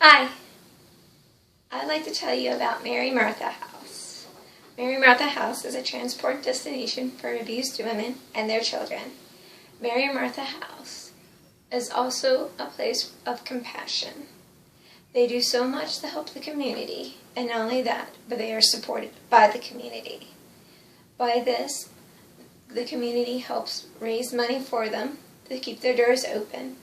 Hi, I'd like to tell you about Mary Martha House. Mary Martha House is a transport destination for abused women and their children. Mary Martha House is also a place of compassion. They do so much to help the community, and not only that, but they are supported by the community. By this, the community helps raise money for them to keep their doors open,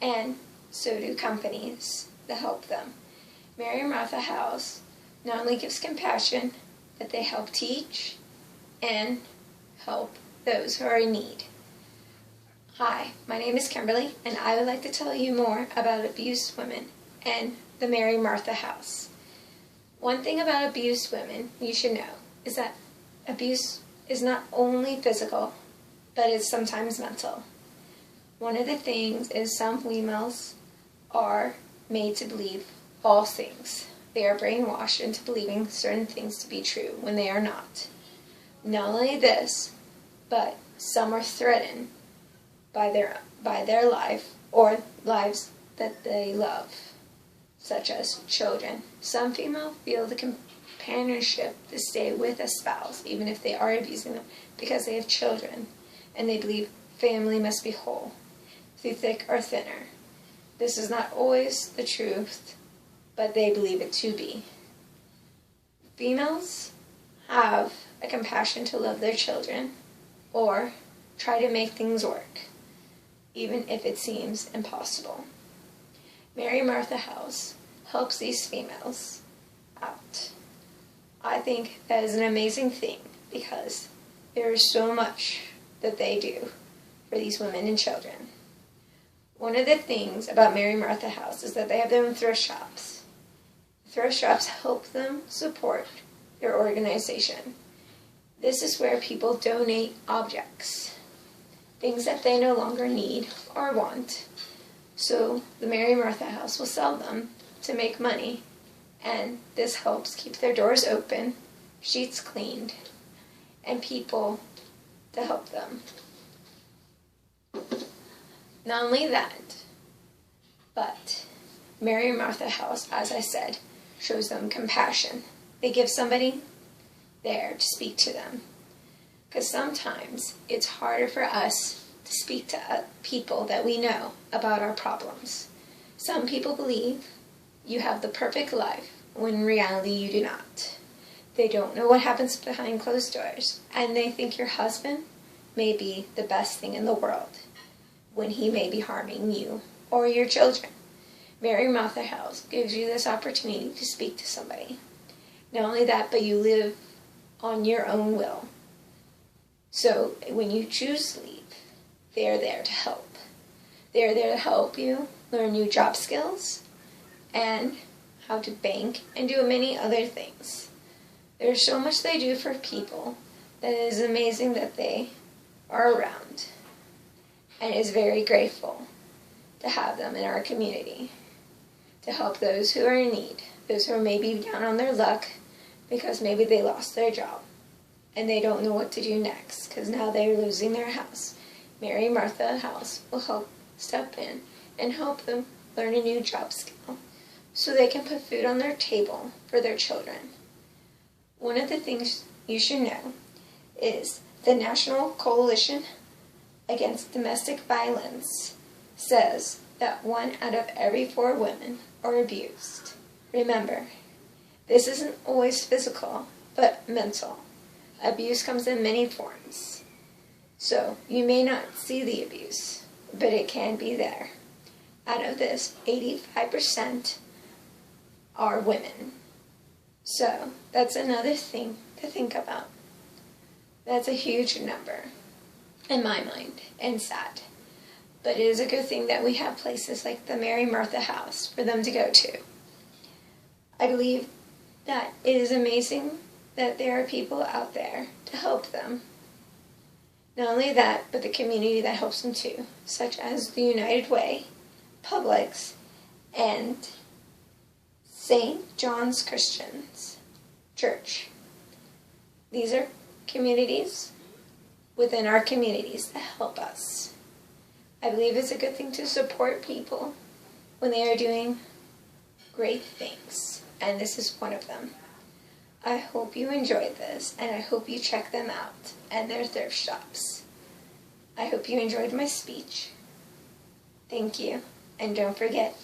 and so do companies to help them. Mary Martha House not only gives compassion, but they help teach and help those who are in need. Hi, my name is Kimberly, and I would like to tell you more about abused women and the Mary Martha House. One thing about abused women you should know is that abuse is not only physical, but it's sometimes mental. One of the things is some females are made to believe false things. They are brainwashed into believing certain things to be true when they are not. Not only this, but some are threatened by their life or lives that they love, such as children. Some females feel the companionship to stay with a spouse, even if they are abusing them, because they have children, and they believe family must be whole, through thick or thinner. This is not always the truth, but they believe it to be. Females have a compassion to love their children or try to make things work, even if it seems impossible. Mary Martha House helps these females out. I think that is an amazing thing because there is so much that they do for these women and children. One of the things about Mary Martha House is that they have their own thrift shops. Thrift shops help them support their organization. This is where people donate objects, things that they no longer need or want. So the Mary Martha House will sell them to make money, and this helps keep their doors open, sheets cleaned, and people to help them. Not only that, but Mary Martha House, as I said, shows them compassion. They give somebody there to speak to them. Because sometimes it's harder for us to speak to people that we know about our problems. Some people believe you have the perfect life, when in reality you do not. They don't know what happens behind closed doors, and they think your husband may be the best thing in the world, when he may be harming you or your children. Mary Martha House gives you this opportunity to speak to somebody. Not only that, but you live on your own will. So when you choose to leave, they are there to help. They are there to help you learn new job skills and how to bank and do many other things. There's so much they do for people that it is amazing that they are around, and is very grateful to have them in our community to help those who are in need, those who are maybe down on their luck because maybe they lost their job and they don't know what to do next because now they're losing their house. Mary Martha House will help step in and help them learn a new job skill so they can put food on their table for their children. One of the things you should know is the National Coalition Against Domestic Violence says that 1 out of every 4 women are abused. Remember, this isn't always physical, but mental. Abuse comes in many forms. So you may not see the abuse, but it can be there. Out of this, 85% are women. So that's another thing to think about. That's a huge number in my mind, and sad. But it is a good thing that we have places like the Mary Martha House for them to go to. I believe that it is amazing that there are people out there to help them. Not only that, but the community that helps them too, such as the United Way, Publix, and St. John's Christian Church. These are communities within our communities that help us. I believe it's a good thing to support people when they are doing great things, and this is one of them. I hope you enjoyed this, and I hope you check them out and their thrift shops. I hope you enjoyed my speech. Thank you, and don't forget,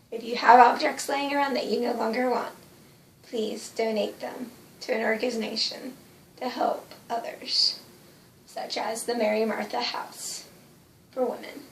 if you have objects laying around that you no longer want, please donate them to an organization to help others, such as the Mary Martha House for Women.